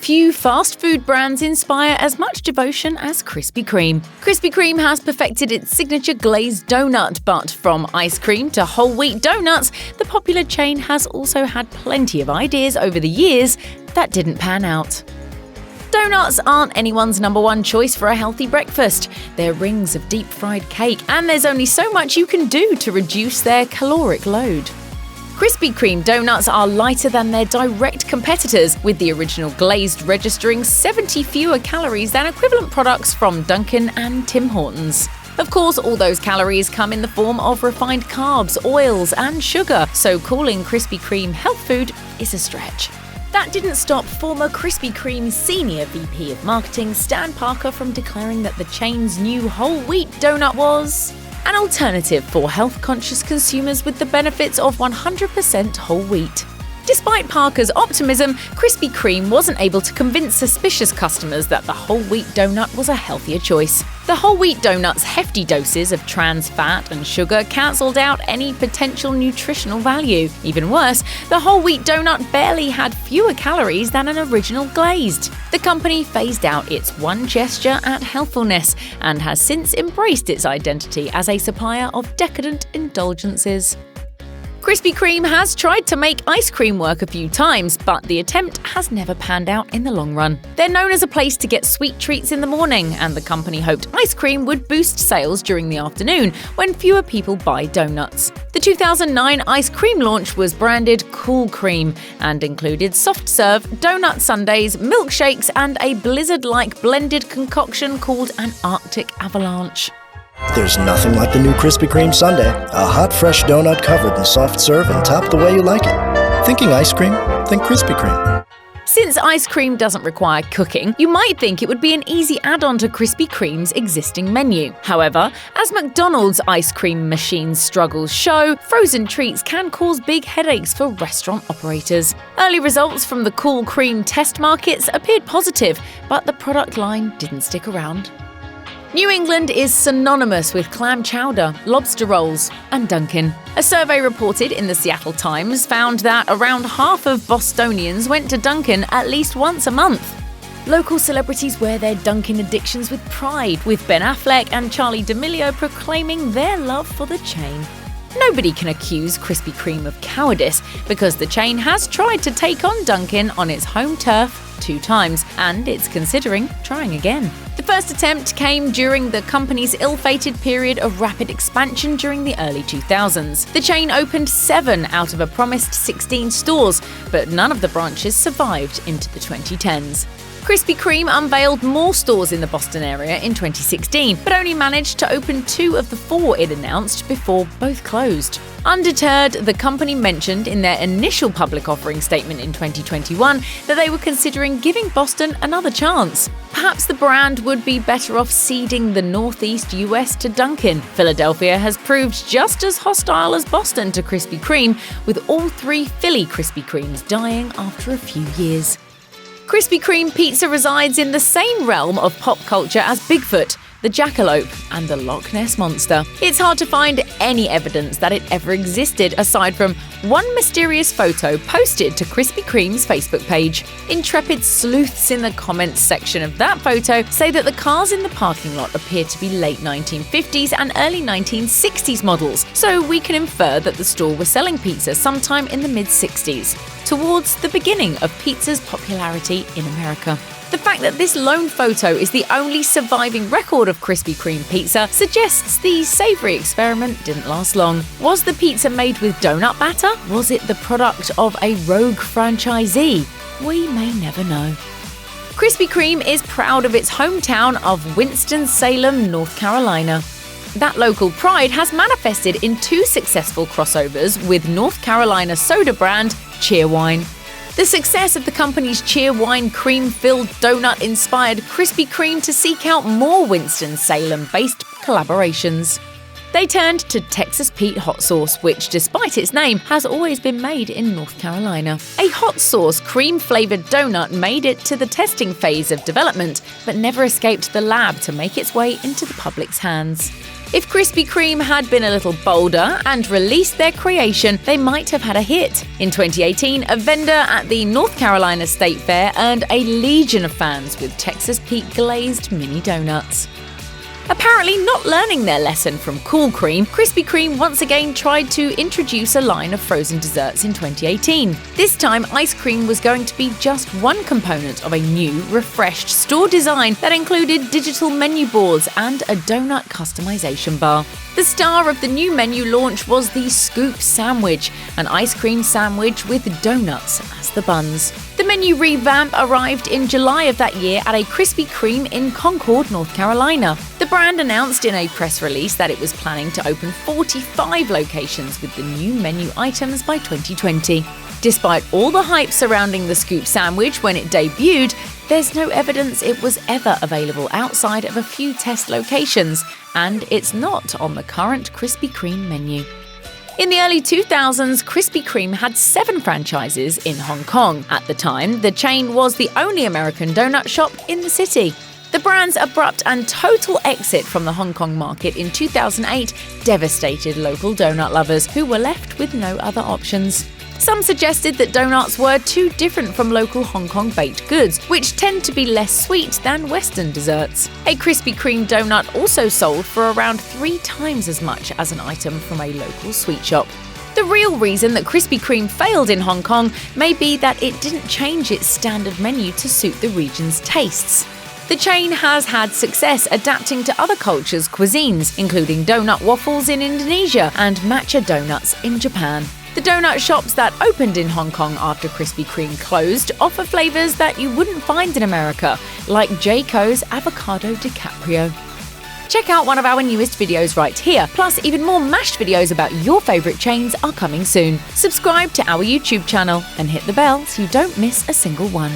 Few fast food brands inspire as much devotion as Krispy Kreme. Krispy Kreme has perfected its signature glazed donut, but from ice cream to whole wheat donuts, the popular chain has also had plenty of ideas over the years that didn't pan out. Donuts aren't anyone's number one choice for a healthy breakfast. They're rings of deep-fried cake, and there's only so much you can do to reduce their caloric load. Krispy Kreme donuts are lighter than their direct competitors, with the original glazed registering 70 fewer calories than equivalent products from Dunkin and Tim Hortons. Of course, all those calories come in the form of refined carbs, oils, and sugar, so calling Krispy Kreme health food is a stretch. That didn't stop former Krispy Kreme senior VP of Marketing Stan Parker from declaring that the chain's new whole wheat donut was an alternative for health-conscious consumers with the benefits of 100% whole wheat. Despite Parker's optimism, Krispy Kreme wasn't able to convince suspicious customers that the whole wheat donut was a healthier choice. The whole wheat donut's hefty doses of trans fat and sugar cancelled out any potential nutritional value. Even worse, the whole wheat donut barely had fewer calories than an original glazed. The company phased out its one gesture at healthfulness and has since embraced its identity as a supplier of decadent indulgences. Krispy Kreme has tried to make ice cream work a few times, but the attempt has never panned out in the long run. They're known as a place to get sweet treats in the morning, and the company hoped ice cream would boost sales during the afternoon when fewer people buy donuts. The 2009 ice cream launch was branded Kool Cream and included soft-serve, donut sundaes, milkshakes, and a blizzard-like blended concoction called an Arctic Avalanche. There's nothing like the new Krispy Kreme sundae. A hot, fresh donut covered in soft serve and topped the way you like it. Thinking ice cream? Think Krispy Kreme. Since ice cream doesn't require cooking, you might think it would be an easy add-on to Krispy Kreme's existing menu. However, as McDonald's ice cream machine's struggles show, frozen treats can cause big headaches for restaurant operators. Early results from the Kool Cream test markets appeared positive, but the product line didn't stick around. New England is synonymous with clam chowder, lobster rolls, and Dunkin. A survey reported in the Seattle Times found that around half of Bostonians went to Dunkin at least once a month. Local celebrities wear their Dunkin addictions with pride, with Ben Affleck and Charli D'Amelio proclaiming their love for the chain. Nobody can accuse Krispy Kreme of cowardice because the chain has tried to take on Dunkin on its home turf 2 times, and it's considering trying again. The first attempt came during the company's ill-fated period of rapid expansion during the early 2000s. The chain opened 7 out of a promised 16 stores, but none of the branches survived into the 2010s. Krispy Kreme unveiled more stores in the Boston area in 2016, but only managed to open 2 of the 4 it announced before both closed. Undeterred, the company mentioned in their initial public offering statement in 2021 that they were considering giving Boston another chance. Perhaps the brand would be better off ceding the Northeast US to Dunkin. Philadelphia has proved just as hostile as Boston to Krispy Kreme, with all 3 Philly Krispy Kremes dying after a few years. Krispy Kreme pizza resides in the same realm of pop culture as Bigfoot, the Jackalope, and the Loch Ness Monster. It's hard to find any evidence that it ever existed aside from one mysterious photo posted to Krispy Kreme's Facebook page. Intrepid sleuths in the comments section of that photo say that the cars in the parking lot appear to be late 1950s and early 1960s models, so we can infer that the store was selling pizza sometime in the mid-60s, towards the beginning of pizza's popularity in America. The fact that this lone photo is the only surviving record of Krispy Kreme pizza suggests the savoury experiment didn't last long. Was the pizza made with donut batter? Was it the product of a rogue franchisee? We may never know. Krispy Kreme is proud of its hometown of Winston-Salem, North Carolina. That local pride has manifested in 2 successful crossovers with North Carolina soda brand Cheerwine. The success of the company's Cheerwine cream-filled donut inspired Krispy Kreme to seek out more Winston-Salem-based collaborations. They turned to Texas Pete hot sauce, which, despite its name, has always been made in North Carolina. A hot sauce cream-flavored donut made it to the testing phase of development, but never escaped the lab to make its way into the public's hands. If Krispy Kreme had been a little bolder and released their creation, they might have had a hit. In 2018, a vendor at the North Carolina State Fair earned a legion of fans with Texas Pete glazed mini donuts. Apparently not learning their lesson from Kool Cream, Krispy Kreme once again tried to introduce a line of frozen desserts in 2018. This time, ice cream was going to be just one component of a new, refreshed store design that included digital menu boards and a donut customization bar. The star of the new menu launch was the Scoop Sandwich, an ice cream sandwich with donuts as the buns. The menu revamp arrived in July of that year at a Krispy Kreme in Concord, North Carolina. The brand announced in a press release that it was planning to open 45 locations with the new menu items by 2020. Despite all the hype surrounding the Scoop Sandwich when it debuted, there's no evidence it was ever available outside of a few test locations, and it's not on the current Krispy Kreme menu. In the early 2000s, Krispy Kreme had 7 franchises in Hong Kong. At the time, the chain was the only American donut shop in the city. The brand's abrupt and total exit from the Hong Kong market in 2008 devastated local donut lovers who were left with no other options. Some suggested that donuts were too different from local Hong Kong baked goods, which tend to be less sweet than Western desserts. A Krispy Kreme donut also sold for around 3 times as much as an item from a local sweet shop. The real reason that Krispy Kreme failed in Hong Kong may be that it didn't change its standard menu to suit the region's tastes. The chain has had success adapting to other cultures' cuisines, including donut waffles in Indonesia and matcha donuts in Japan. The donut shops that opened in Hong Kong after Krispy Kreme closed offer flavors that you wouldn't find in America, like Jayco's Avocado DiCaprio. Check out one of our newest videos right here, plus even more mashed videos about your favorite chains are coming soon. Subscribe to our YouTube channel and hit the bell so you don't miss a single one.